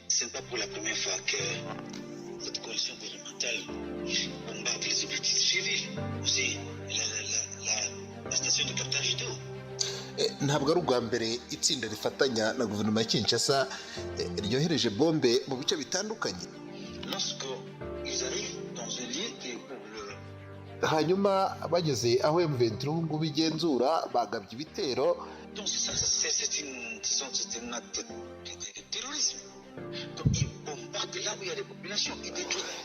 C'est pas pour la première fois que cette coalition gouvernementale bombarde les objectifs civils. Aussi, la station de captage d'eau. Ntabwo ari ubwa mbere itsinda rifatanya na guverinoma ya Kinshasa ryohereje bombe mu bice bitandukanye. Hanyuma bageze aho M23 ngo bigenzura bagabye ibitero.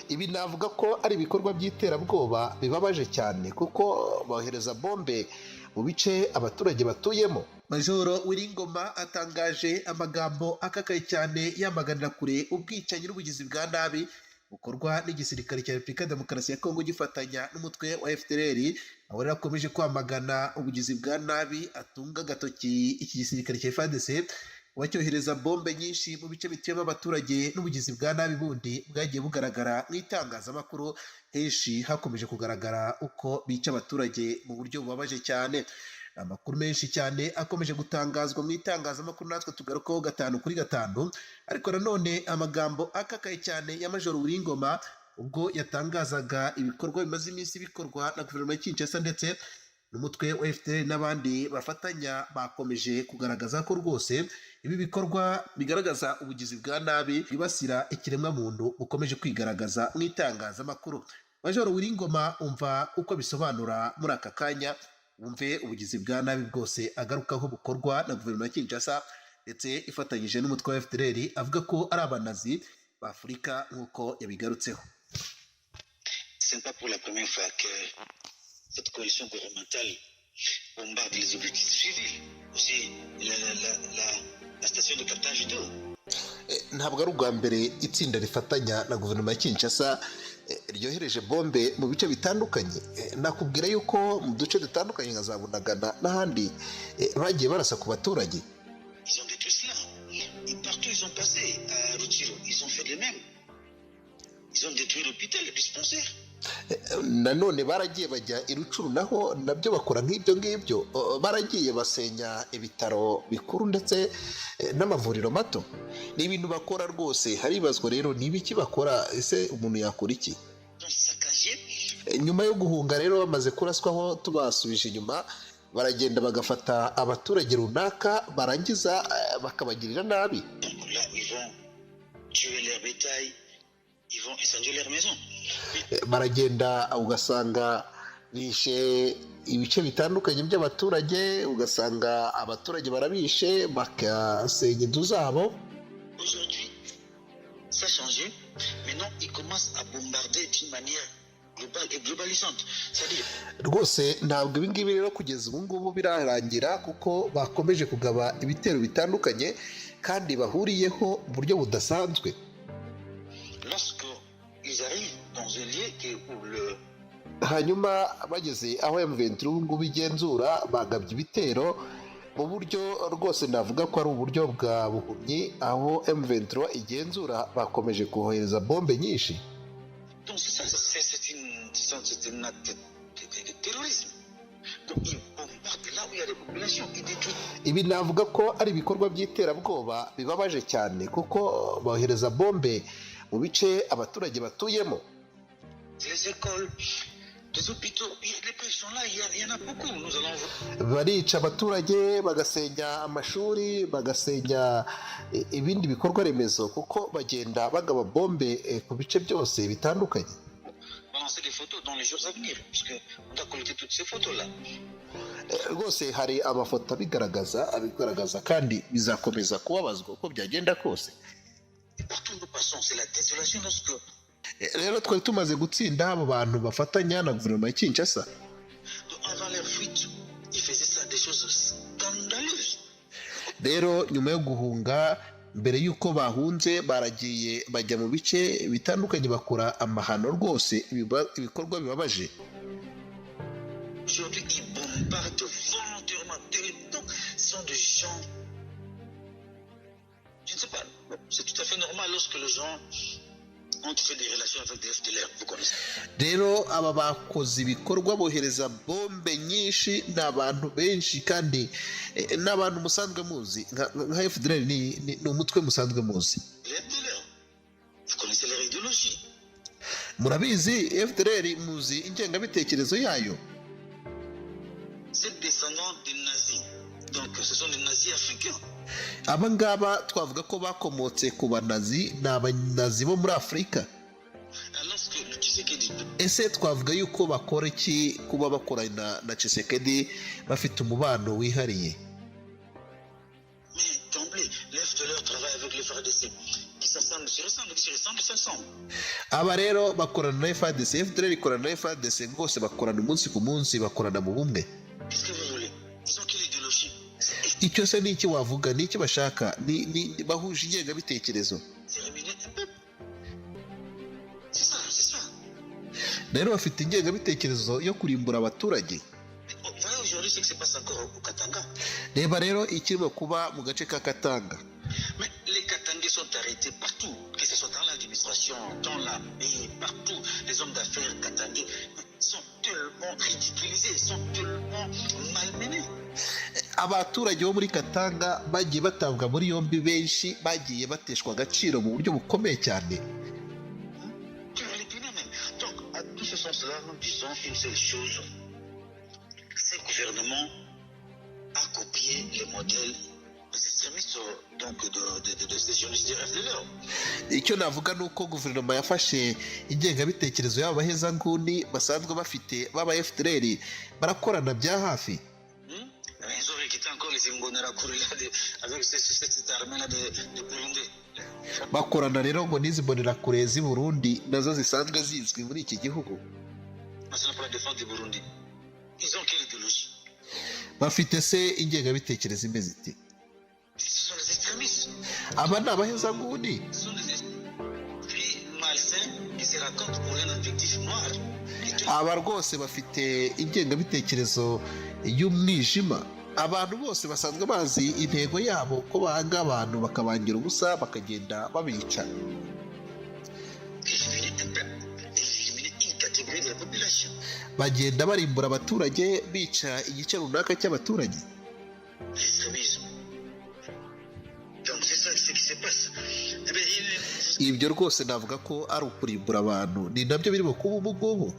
Ibi navuga ko ari ibikorwa by'iterabwoba bibabaje cyane kuko bohereza bombe mu bice abaturage batuyemo. Majoro Wiringoma atangaje amagambo akakaye cyane yamaganira kure ubwicanyi n'ubugizi bwa nabi bukorwa n'igisirikare cya Repubulika ya Demokarasi ya Kongo gifatanya n'umutwe wa FDLR, aho rero akomeje kwamagana ubugizi bwa nabi atunga agatoki iki gisirikare cya Fardc wacyohereza bombe nyinshi mu bice bituyemo abaturage n'ubugizi bwa nabi bundi bwagiye bugaragara mu itangazamakuru. Henshi hakomeje kugaragara uko bica abaturage mu buryo bubabaje cyane. Amakuru menshi cyane akomeje gutangazwa mu itangazamakuru, natwe tugarukaho 5 kuri 5. Ariko nanone amagambo akakaye cyane ya Majoro Wiringoma ubwo yatangazaga ibikorwa bimaze iminsi bikorwa na guverinoma ya Kinshasa ndetse n'umutwe wa FDL n'abandi bafatanya, bakomeje kugaragaza ko rwose ibi bikorwa bigaragaza ubugizi bwa nabi bibasira ikiremwa muntu bukomeje kwigaragaza mu itangazamakuru. Majoro Wiringoma umva uko bisobanura muri aka kanya, wumve ubugizi bwa nabi bwose agarukaho bukorwa na guverinoma ya Kinshasa ndetse ifatanyije n'umutwe wa FDL, avuga ko ari abanazi ba Afurika nk'uko yabigarutseho. C'est pas pour la première fois que cette coalition gouvernementale bombarde les objectifs civils. Aussi, la station de captage d'eau. Ntabwo ari ubwa mbere itsinda rifatanya na guverinoma ya Kinshasa ryohereje bombe mu bice bitandukanye. Nakubwira yuko mu duce dutandukanye nka za Bunagana n'ahandi bagiye barasa ku baturage. Ils ont détruit cela. Et partout ils ont passé à Rutshiro, ils ont fait le même. Ils ont détruit l'hôpital, le dispensaire. Nanone baragiye bajya i Rutshuru naho nabyo bakora nk'ibyo ngibyo, baragiye basenya ibitaro bikuru ndetse n'amavuriro mato. Ni ibintu bakora rwose, haribazwa rero niba iki bakora, ese umuntu yakora iki? Nyuma yo guhunga rero bamaze kuraswaho, tubasubije inyuma baragenda bagafata abaturage runaka barangiza bakabagirira nabi. Baragenda ugasanga bishe ibice bitandukanye by'abaturage, ugasanga abaturage barabishe bakasenya inzu zabo. Aujourd'hui, ça a changé. Maintenant, ils commencent à bombarder d'une manière globale et globalisante. C'est-à-dire, rwose ntabwo ibi ngibi rero kugeza ubu ngubu birarangira kuko bakomeje kugaba ibitero bitandukanye kandi bahuriyeho mu buryo budasanzwe. lorsque ils arrivent dans un lieu qui est où le Hanyuma bageze aho M23 ngo bigenzura bagabye ibitero mu buryo rwose navuga ko ari uburyo bwa buhumyi, aho M23 igenzura bakomeje kohereza bombe nyinshi. donc c'est un acte de terrorisme. Donc ils bombardent là où il y a des populations, ils détruisent. Ibi navuga ko ari ibikorwa by'iterabwoba bibabaje cyane kuko bohereza bombe mu bice abaturage batuyemo. Les écoles, les hôpitaux, les prêches sont là, il y en a beaucoup. Nous allons Barica abaturage, bagasenya amashuri, bagasenya ibindi bikorwa remezo kuko bagenda bagaba bombe ku bice byose bitandukanye. balancer des photos dans les jours à venir, parce qu'on doit collecter toutes ces photos-là. Rwose hari amafoto abigaragaza kandi bizakomeza kubabazwa uko byagenda kose. Et partout où nous passons, c'est la désolation lorsque Rero twari tumaze gutsinda abo bantu bafatanya na guverinoma ya Kinshasa. avant leur fuite, ils faisaient ça des choses scandaleuses. Rero nyuma yo guhunga, mbere y'uko bahunze baragiye bajya mu bice bitandukanye bakora amahano rwose ibikorwa bibabaje. Aujourd'hui, ils bombardent volontairement. Donc, ce sont des gens. Je ne sais pas, c'est tout à fait normal lorsque les gens ont fait des relations avec des FDLR, vous connaissez. Rero aba bakoze ibikorwa bohereza bombe nyinshi n'abantu benshi kandi n'abantu musanzwe muzi nka FDLR ni umutwe musanzwe muzi. Les FDLR, idéologie. murabizi FDLR muzi ingengabitekerezo yayo. C'est descendant des nazis. Donc ce sont des nazis africains. Aba ngaba twavuga ko bakomotse ku banazi, ni abanazi bo muri Afurika. Ese twavuga yuko bakora iki kuba bakorana na Tshisekedi bafite umubano wihariye? Mais d'emblée, les FDLR travaillent avec les Fardc. Qui s'assemblent. Aba rero bakorana na Fardc, FDLR ikorana na Fardc, bose bakorana umunsi ku munsi, bakorana mu bumwe. Qu'est-ce que vous voulez? Ils ont quelle idéologie? Icyo se ni iki wavuga, ni iki bashaka, ni bahuje ingengabitekerezo. Rero bafite ingengabitekerezo yo kurimbura abaturage. Reba rero ikirimo kuba mu gace ka Katanga. Mais les Katangais sont arrêtés partout, que ce soit dans l'administration, dans la paix, partout. Les hommes d'affaires katangais sont tellement ridiculisés, sont tellement malmenés. Abaturage bo muri Katanga bagiye batabwa muri yombi, benshi bagiye bateshwa agaciro mu buryo bukomeye cyane. Donc à tout ce sens-là, nous disons une seule chose. Ce gouvernement a copié les modèles extrémistes donc de ces jeunistes de FDLR. Icyo navuga nuko guverinoma yafashe ingengabitekerezo y'abahezanguni basanzwe bafite baba FDLR barakorana bya hafi. Ils ont réquité encore les Imbonerakure avec cette armée-là de Burundi. Bakorana rero ngo n'izi Imbonerakure z'i Burundi nazo zisanzwe zizwi muri iki gihugu. National pour la défense du Burundi. Ils ont quelle idéologie? Bafite se ingengabitekerezo imeze iti? Ce sont les extrémistes. Aba ni abahezanguni. Ce sont des esprits malsains qui se racontent pour un objectif noir. Aba rwose bafite ingengabitekerezo y'umwijima. Abantu bose basanzwe bazi intego yabo ko banga abantu bakabangira ubusa bakagenda babica. Bagenda barimbura abaturage, bica igice runaka cy'abaturage. Ibyo rwose navuga ko ari ukurimbura abantu, ni nabyo birimo kuba ubu ngubu.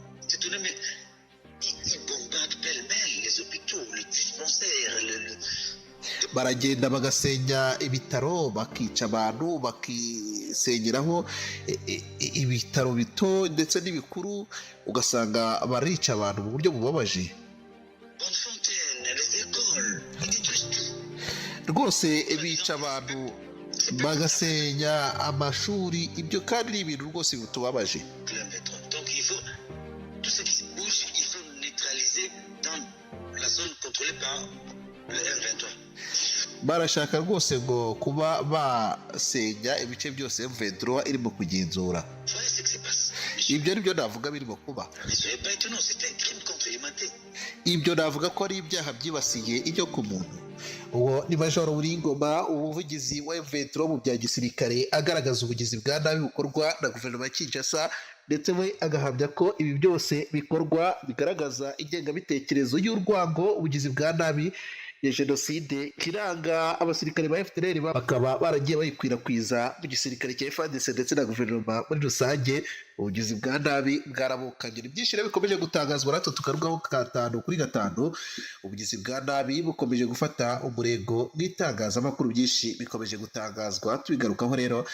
Baragenda bagasenya ibitaro, bakica abantu, bakisenyeraho ibitaro bito ndetse n'ibikuru, ugasanga barica abantu mu buryo bubabaje. Rwose bica abantu, bagasenya amashuri, ibyo kandi ni ibintu rwose bitubabaje. Barashaka rwose ngo kuba basenya ibice byose M23 irimo kugenzura. Ibyo ari byo navuga birimo kuba. Ibyo navuga ko ari ibyaha byibasiye icyo ku muntu. Uwo ni Major Uringoma, umuvugizi wa M23 mu bya gisirikare, agaragaza ubugizi bwa nabi bukorwa na guverinoma ya Kinshasa, ndetse we agahamya ko ibi byose bikorwa bigaragaza ingengabitekerezo y'urwango, ubugizi bwa nabi ya jenoside kiranga abasirikare ba FDLR bakaba baragiye bayikwirakwiza mu gisirikare cya Fardc ndetse na guverinoma muri rusange. Ubugizi bwa nabi bwarabukanye, byinshi bikomeje gutangazwa, natwe tukarugaho 5/5. Ubugizi bwa nabi bukomeje gufata umurego mw'itangazamakuru, byinshi bikomeje gutangazwa, tubigarukaho rero.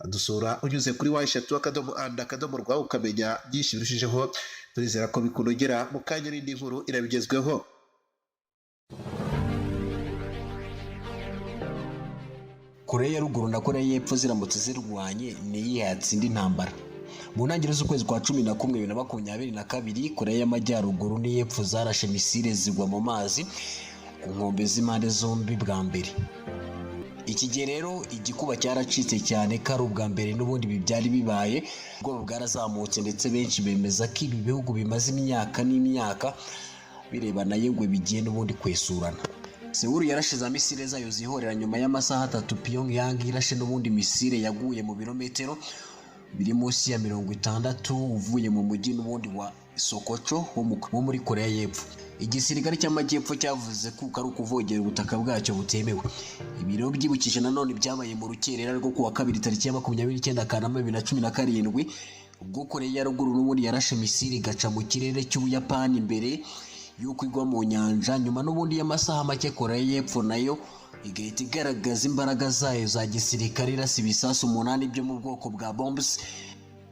Dusura unyuze kuri @akadomo_rwa ukamenya byinshi birushijeho. Turizera ko bikunogera mu kanya n'indi nkuru irabigezweho. Korea ya ruguru na Korea y'epfo ziramutse zirwanye ni yatsinda intambara. Mu ntangiriro z'ukwezi kwa 11 2022, Korea y'amajyaruguru n'iyepfo zarashe misile zigwa mu mazi ku nkombe z'impande zombi bwa mbere. Iki gihe rero igikuba cyaracitse cyane, kari ubwa mbere n'ubundi byari bibaye, ubwo bwarazamutse, ndetse benshi bemeza ko ibi bihugu bimaze imyaka n'imyaka birebana yegwe bigiye n'ubundi kwesurana. Seoul yarashize misile zayo zihorera nyuma y'amasaha 3 Pyongyang irashe n'ubundi misile yaguye mu birometero biri munsi ya 60 uvuye mu mujyi n'ubundi wa Sokocho wo muri Korea y'Epfo. Igisirikare cy'amajyepfo cyavuze ko ari ukuvogera ubutaka bwacyo butemewe. Ibiro byibukije nanone byabaye mu rukerera rwo kuwa kabiri tariki ya 29 Kanama 2017 ubwo Korea ya ruguru n'ubundi yarashe misiri gaca mu kirere cy'Ubuyapani imbere yuko igwa mu nyanja. Nyuma n'ubundi y'amasaha make Korea y'Epfo nayo igahita igaragaza imbaraga zayo za gisirikare irasa ibisasu 8 byo mu bwoko bwa bombs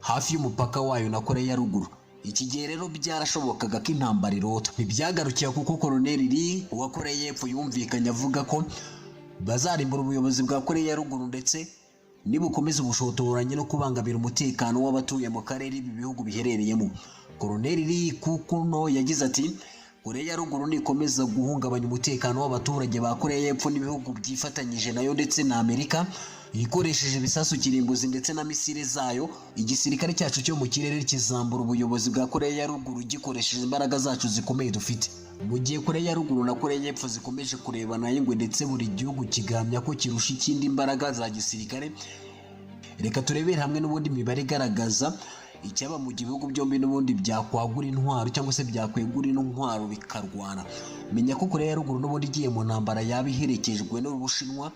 hafi y'umupaka wayo na Korea ya ruguru. Iki gihe rero byarashobokaga ko intambara irota. Ntibyagarukiye kuko Colonel Lee wa Korea y'Epfo yumvikanye avuga ko bazarimbura ubuyobozi bwa Korea ya ruguru ndetse nibukomeza ubushotoranyi no kubangamira umutekano w'abatuye mu karere ibi bihugu biherereyemo. Colonel Lee kuko no yagize ati Korea ya ruguru nikomeza guhungabanya umutekano w'abaturage ba Korea y'Epfo n'ibihugu byifatanyije nayo ndetse na Amerika ikoresheje ibisasu kirimbuzi ndetse na misile zayo, igisirikare cyacu cyo mu kirere kizambura ubuyobozi bwa Korea ya ruguru gikoresheje imbaraga zacu zikomeye dufite. Mu gihe Korea ya ruguru na Korea y'Epfo zikomeje kurebana y'ingwe ndetse buri gihugu kigamya ko kirusha ikindi imbaraga za gisirikare, reka turebere hamwe n'ubundi mibare igaragaza icyaba mu gihugu byombi n'ubundi byakwagura intwaro cyangwa se byakwegura intwaro bikarwana. Menya ko Korea ya ruguru n'ubundi igiye mu ntambara yaba iherekejwe n'Ubushinwa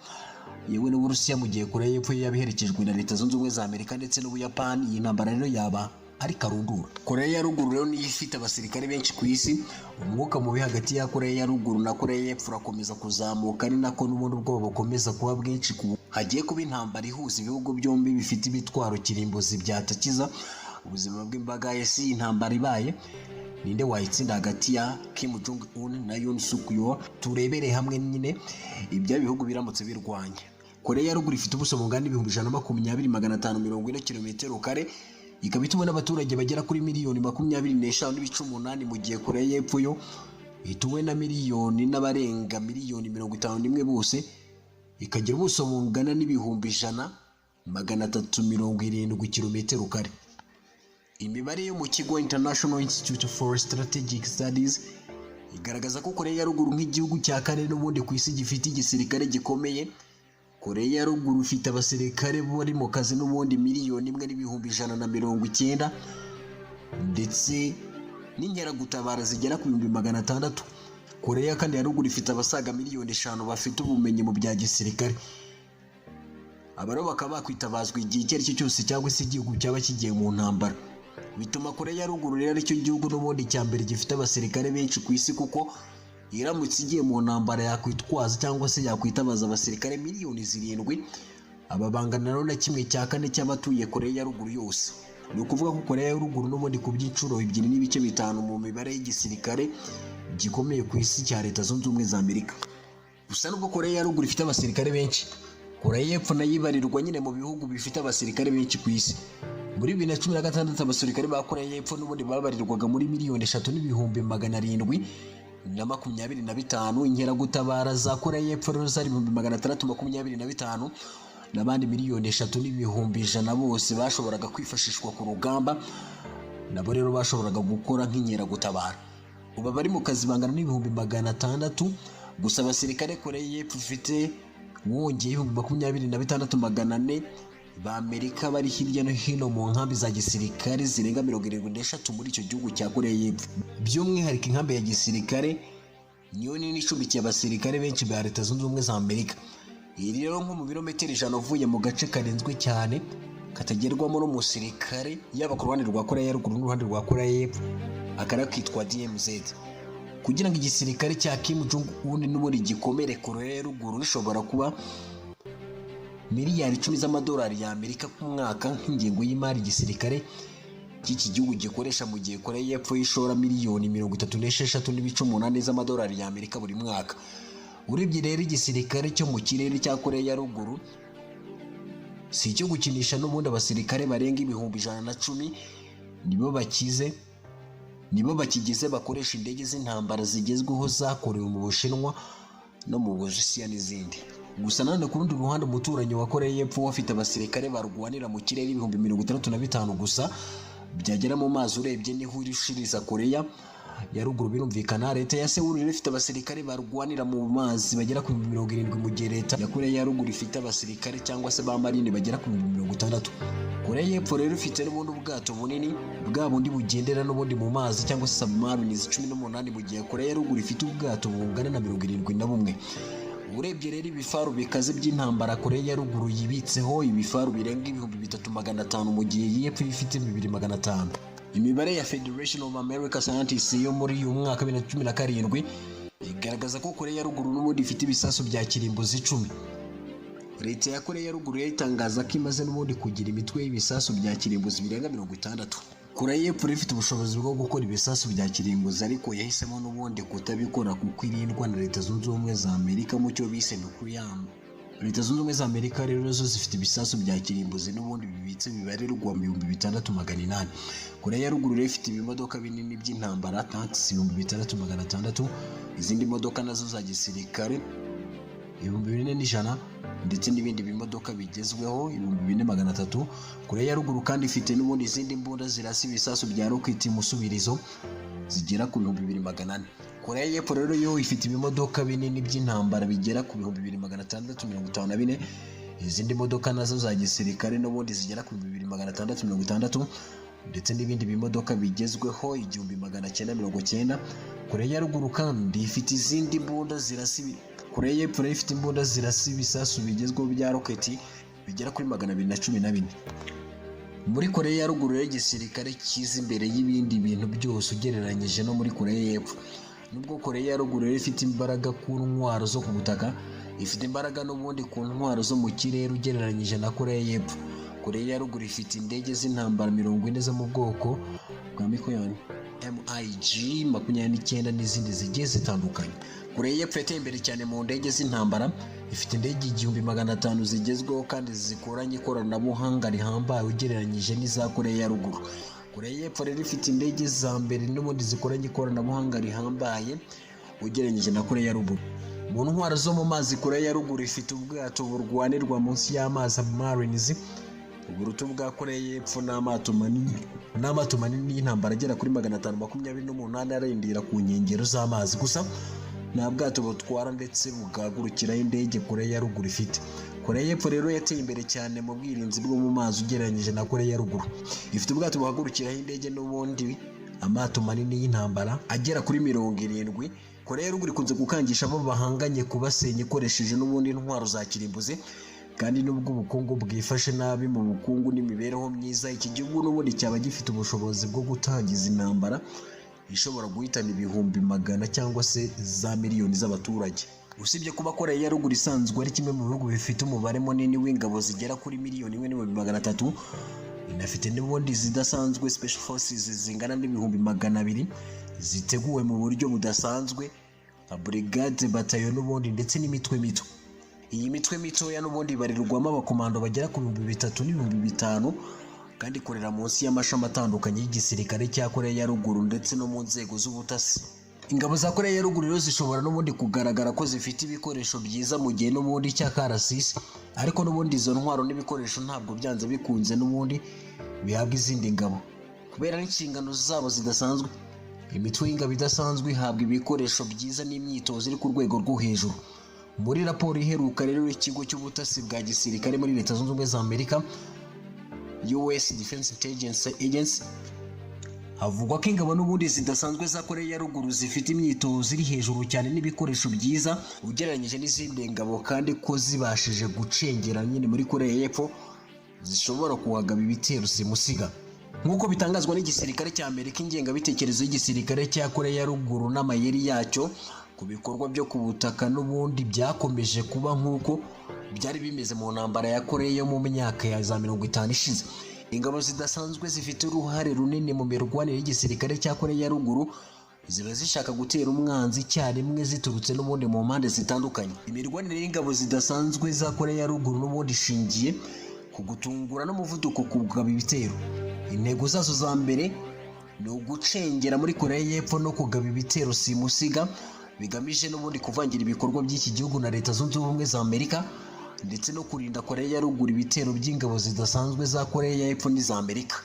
yewe n'Uburusiya, mu gihe Korea y'Epfo yaba iherekejwe na Leta Zunze Ubumwe za Amerika ndetse n'Ubuyapani. Iyi ntambara rero yaba ari karundura. Korea ya ruguru rero niyo ifite abasirikare benshi ku isi. Umwuka mubi hagati ya Korea ya ruguru na Korea y'Epfo urakomeza kuzamuka, ari nako n'ubundi ubwoba bukomeza kuba bwinshi hagiye kuba intambara ihuza ibihugu byombi bifite ibitwaro kirimbuzi byatakiza ubuzima bw'imbaga y'isi. Intambara ibaye ninde wayitsinda hagati ya Kim Jong Un na Yoon Suk Yeol? Turebere hamwe nyine ibyo bihugu biramutse birwanye. Korea ya ruguru ifite ubuso bungana 120,540 km², ikaba ituwe n'abaturage bagera kuri miliyoni 25.8 mu gihe Korea y'Epfo yo ituwe na miliyoni n'abarenga miliyoni 51 bose, ikagira ubuso bungana n'ibihumbi 100,370 km². Imibare yo mu kigo International Institute for Strategic Studies igaragaza ko Korea ya ruguru nk'igihugu cya kane n'ubundi ku isi gifite igisirikare gikomeye. Korea ya ruguru ifite abasirikare bari mu kazi n'ubundi 1,190,000 ndetse n'inkeragutabara zigera ku 600,000. Korea kandi ya ruguru ifite abasaga 5,000,000 bafite ubumenyi mu bya gisirikare. Abaro bakaba bakwitabazwa igihe icyo ari cyo cyose cyangwa se igihugu cyaba kigiye mu ntambara. Bituma Korea ya ruguru rero aricyo gihugu n'ubundi cya mbere gifite abasirikare benshi ku isi, kuko iramutse igiye mu ntambara yakwitwaza cyangwa se yakwitabaza abasirikare 7,000,000. Aba bangana na 1/4 cy'abatuye Korea ya ruguru yose. Ni ukuvuga ko Korea ya ruguru n'ubundi ku byiciro 2.5 mu mibare y'igisirikare gikomeye ku isi cya Leta Zunze Ubumwe za Amerika. Gusa nubwo Korea ya ruguru ifite abasirikare benshi, Korea y'Epfo nayo ibarirwa nyine mu bihugu bifite abasirikare benshi ku isi. Muri 2016 abasirikare ba Korea y'Epfo n'ubundi babarirwaga muri 3,325,025. Inkeragutabara za Korea y'Epfo rero zari 625,025 n'abandi 3,100,000 bose bashoboraga kwifashishwa ku rugamba, nabo rero bashoboraga gukora nk'inkeragutabara. Ubu bari mu kazi bangana n'600,000 gusa. Abasirikare Korea y'Epfo ifite wongeye 26,400 ba Amerika bari hirya no hino mu nkambi za gisirikare zirenga 73 muri icyo gihugu cya Korea y'Epfo. By'umwihariko inkambi ya gisirikare niyo nini icumbikiye abasirikare benshi ba Leta Zunze Ubumwe za Amerika. Iri rero nko mu birometero 100 uvuye mu gace karenzwe cyane katagerwamo n'umusirikare, yaba ku ruhande rwa Korea ya ruguru n'uruhande rwa Korea y'Epfo, akara kitwa DMZ. Kugira ngo igisirikare cya Kim Jong Un n'ubundi gikomere Korea ya ruguru rishobora kuba miliyari 10 z'amadolari ya Amerika ku mwaka nk'ingengo y'imari igisirikare cy'iki gihugu gikoresha, mu gihe Korea y'Epfo ishora miliyoni 36.8 z'amadolari ya Amerika buri mwaka. Urebye rero igisirikare cyo mu kirere cya Korea ya ruguru si icyo gukinisha n'ubundi. Abasirikare barenga 110,000 nibo bakigize bakoresha indege z'intambara zigezweho zakorewe mu Bushinwa no mu Burusiya n'izindi. Gusa nanone ku rundi ruhande umuturanyi wa Korea y'Epfo wafite abasirikare barwanira mu kirere 65,000 gusa. Byagera mu mazi urebye niho irishiriza Korea ya ruguru. Birumvikana leta ya Seoul ifite abasirikare barwanira mu mazi bagera ku 70 mu gihe leta ya Korea ya ruguru ifite abasirikare cyangwa se ba marine bagera ku 60. Korea y'Epfo rero ifite n'ubundi ubwato bunini bwa bundi bugendera n'ubundi mu mazi cyangwa se submarines 18 mu gihe Korea ya ruguru ifite ubwato bungana na 71. Urebye rero ibifaru bikaze by'intambara Korea ya ruguru yibitseho ibifaru birenga 3500 mu gihe y'Epfo ifite 2500. Imibare ya Federation of American Scientists yo muri uyu mwaka 2017 igaragaza ko Korea ya ruguru n'ubundi ifite ibisasu bya kirimbuzi 10. Leta ya Korea ya ruguru yatangaza ko imaze n'ubundi kugira imitwe y'ibisasu bya kirimbuzi birenga 60. Korea y'Epfo ifite ubushobozi bwo gukora ibisasu bya kirimbuzi ariko yahisemo n'ubundi kutabikora kuko irindwa na Leta Zunze Ubumwe za Amerika mu cyo bise nuclear. Leta Zunze Ubumwe za Amerika rero zo zifite ibisasu bya kirimbuzi n'ubundi bibitse bibarirwa mu 6800. Korea ya ruguru ifite ibimodoka binini by'intambara tanks 6600, izindi modoka nazo za gisirikare 2400 ndetse n'ibindi bimodoka bigezweho 4300. Korea ya ruguru kandi ifite n'ubundi izindi mbunda zirasa ibisasu bya rocket musubirizo zigera ku 2400. Korea y'Epfo rero yo ifite ibimodoka binini by'intambara bigera ku 2654, izindi modoka nazo za gisirikare n'ubundi zigera ku 2660 ndetse n'ibindi bimodoka bigezweho 1990. Korea ya ruguru kandi ifite izindi mbunda zirasa Korea y'Epfo ifite imbunda zirasa ibisasu bigezweho bya rocket bigera kuri 214. Muri Korea ya ruguru igisirikare kiza imbere y'ibindi bintu byose ugereranyije no muri Korea y'Epfo. Nubwo Korea ya ruguru ifite imbaraga ku ntwaro zo ku butaka, ifite imbaraga n'ubundi ku ntwaro zo mu kirere ugereranyije na Korea y'Epfo. Korea ya ruguru ifite indege z'intambara 40 zo mu bwoko bwa MiG 29 n'izindi zigiye zitandukanye. Korea y'Epfo yateye imbere cyane mu ndege z'intambara, ifite indege 1500 zigezweho kandi zikoranye ikoranabuhanga rihambaye ugereranyije n'iza Korea ya ruguru. Korea y'Epfo rero ifite indege za mbere n'ubundi zikoranye ikoranabuhanga rihambaye ugereranyije na Korea ya ruguru. Mu ntwaro zo mu mazi Korea ya ruguru ifite ubwato burwanirwa munsi y'amazi submarines. Uburutu bwa Korea y'Epfo n'amato manini y'intambara agera kuri 528 arindira ku nkengero z'amazi. Gusa nta bwato butwara ndetse bugagurukiraho indege Korea ya ruguru ifite. Korea y'Epfo rero yateye imbere cyane mu bwirinzi bwo mu mazi ugereranyije na Korea ya ruguru. Ifite ubwato buhagurukiraho indege n'ubundi amato manini y'intambara agera kuri 70. Korea ya ruguru ikunze gukangisha abo bahanganye ku Basenye ikoresheje n'ubundi intwaro za kirimbuzi. Kandi nubwo ubukungu bwifashe nabi mu bukungu n'imibereho myiza, iki gihugu n'ubundi cyaba gifite ubushobozi bwo gutangiza intambara ishobora guhitana ibihumbi magana cyangwa se za miliyoni z'abaturage. Usibye kuba Korea ya ruguru isanzwe ari kimwe mu bihugu bifite umubare munini w'ingabo zigera kuri 1,300,000, inafite n'ubundi zidasanzwe special forces zingana n'ibihumbi 200 ziteguwe mu buryo budasanzwe, brigade, bataillon n'ubundi ndetse n'imitwe mito. Iyi mitwe mitoya n'ubundi ibarirwamo abakomando bagera ku 3000 n'ibihumbi 5 kandi ikorera munsi y'amashami atandukanye y'igisirikare cya Korea ya ruguru ndetse no mu nzego z'ubutasi. Ingabo za Korea ya ruguru rero zishobora n'ubundi kugaragara ko zifite ibikoresho byiza mu gihe n'ubundi cy'akarasisi, ariko n'ubundi izo ntwaro n'ibikoresho ntabwo byanze bikunze n'ubundi bihabwa izindi ngabo kubera n'inshingano zabo zidasanzwe. Imitwe y'ingabo idasanzwe ihabwa ibikoresho byiza n'imyitozo iri ku rwego rwo hejuru. Muri raporo iheruka rero ikigo cy'ubutasi bwa gisirikare muri Leta Zunze Ubumwe za Amerika US Defense Intelligence Agency, havugwa ko ingabo n'ubundi zidasanzwe za Korea ya ruguru zifite imyitozo iri hejuru cyane n'ibikoresho byiza ugereranyije n'izindi ngabo, kandi ko zibashije gucengera nyine muri Korea y'Epfo zishobora kuhagaba ibitero simusiga. Nk'uko bitangazwa n'igisirikare cya Amerika, ingengabitekerezo y'igisirikare cya Korea ya ruguru n'amayeri yacyo ku bikorwa byo ku butaka n'ubundi byakomeje kuba nk'uko byari bimeze mu ntambara ya Korea yo mu myaka ya za 50 ishize. Ingabo zidasanzwe zifite uruhare runini mu mirwanire y'igisirikare cya Korea ya ruguru, ziba zishaka gutera umwanzi icyarimwe ziturutse n'ubundi mu mpande zitandukanye. Imirwanire y'ingabo zidasanzwe za Korea ya ruguru n'ubundi ishingiye ku gutungura n'umuvuduko ku kugaba ibitero. Intego zazo za mbere ni ugucengera muri Korea y'Epfo no kugaba ibitero simusiga bigamije n'ubundi kuvangira ibikorwa by'iki gihugu na Leta Zunze Ubumwe za Amerika, ndetse no kurinda Korea ya ruguru ibitero by'ingabo zidasanzwe za Korea y'Epfo n'iza Amerika.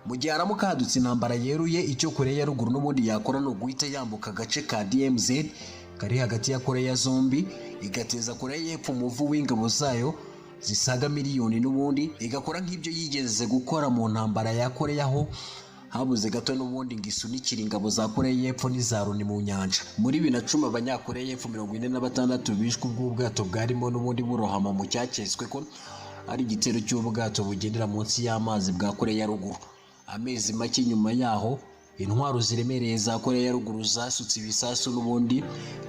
mu gihe haramuka hadutse intambara yeruye, icyo Koreya ya ruguru n'ubundi yakora ni uguhita yambuka agace ka DMZ kari hagati ya Koreya zombi, igateza Koreya y'Epfo umuvu w'ingabo zayo zisaga miliyoni n'ubundi, igakora nk'ibyo yigeze gukora mu ntambara ya Koreya aho habuze gato n'ubundi ngo isunikire ingabo za Koreya y'Epfo n'iza Loni mu nyanja. Muri 2010 abanyakoreya y'Epfo 46 bishwe ubwato bwarimo n'ubundi burohama mu cyaketswe ko ari igitero cy'ubwato bugendera munsi y'amazi bwa Koreya ya ruguru. Amezi make nyuma yaho intwaro ziremereye za Koreya ya ruguru zasutse ibisasu n'ubundi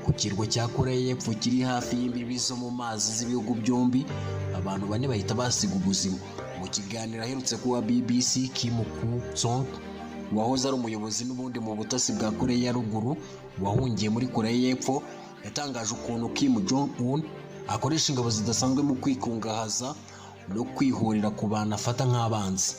ku kirwa cya Koreya y'Epfo kiri hafi y'imbibi zo mu mazi z'ibihugu byombi, abantu bane bahita basiga ubuzima. Mu kiganiro aherutse kuwa BBC, Kim Kuk-song wahoze ari umuyobozi n'ubundi mu butasi bwa Koreya ya ruguru wahungiye muri Koreya y'Epfo yatangaje ukuntu Kim Jong-un akoresha ingabo zidasanzwe mu kwikungahaza no kwihurira ku bantu afata nk'abanzi.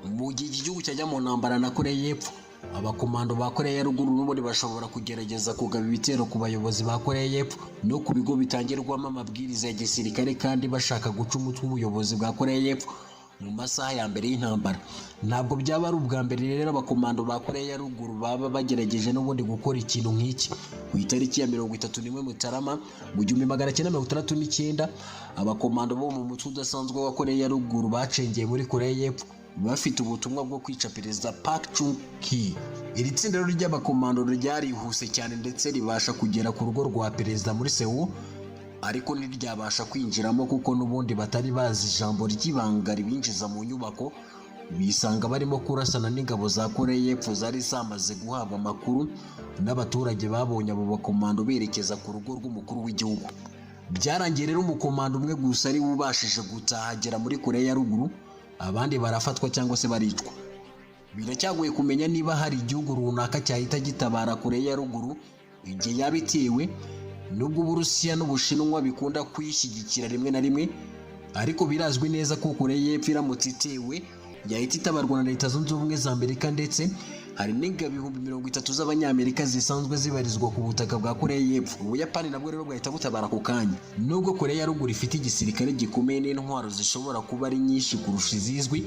Mu gihe igihugu cyajya mu ntambara na Koreya y'Epfo, abakomando ba Koreya ya ruguru n'ubundi bashobora kugerageza kugaba ibitero ku bayobozi ba Koreya y'Epfo no ku bigo bitangirwamo amabwiriza ya gisirikare, kandi bashaka guca umutwe w'ubuyobozi bwa Koreya y'Epfo mu masaha ya mbere y'intambara. Ntabwo byaba ari ubwa mbere rero abakomando ba Koreya ya ruguru baba bagerageje n'ubundi gukora ikintu nk'iki. Ku itariki ya 31 Mutarama mu 1969 abakomando bo mu mutwe udasanzwe wa Koreya ya ruguru bacengeye muri Koreya y'Epfo bafite ubutumwa bwo kwica Perezida Park Chung-hee. Iri tsinda rero ry'abakomando ryarihuse cyane ndetse ribasha kugera ku rugo rwa perezida muri Seoul, ariko ntiryabasha kwinjiramo kuko n'ubundi batari bazi ijambo ry'ibanga ribinjiza mu nyubako. Bisanga barimo kurasana n'ingabo za Koreya y'Epfo zari zamaze guhabwa amakuru n'abaturage babonye abo bakomando berekeza ku rugo rw'umukuru w'igihugu. Byarangiye rero umukomando umwe gusa ari ubashije gutahagera muri Koreya ya ruguru, abandi barafatwa cyangwa se baricwa. Biracyagoye kumenya niba hari igihugu runaka cyahita gitabara Koreya ya ruguru igihe yabitewe, nubwo Uburusiya n'Ubushinwa bikunda kuyishyigikira rimwe na rimwe, ariko birazwi neza ko Koreya y'Epfo iramutse itewe yahita itabarwa na Leta Zunze Ubumwe za Amerika, ndetse hari n'ingabo 30,000 z'abanyamerika zisanzwe zibarizwa ku butaka bwa Koreya y'Epfo. Ubuyapani nabwo rero bwahita butabara ku kanya. Nubwo Koreya ya ruguru ifite igisirikare gikomeye n'intwaro zishobora kuba ari nyinshi kurusha izizwi,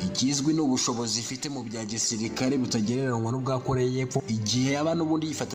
ikizwi n'ubushobozi ifite mu bya gisirikare butagereranywa n'ubwa Koreya y'Epfo, igihe yaba n'ubundi yifata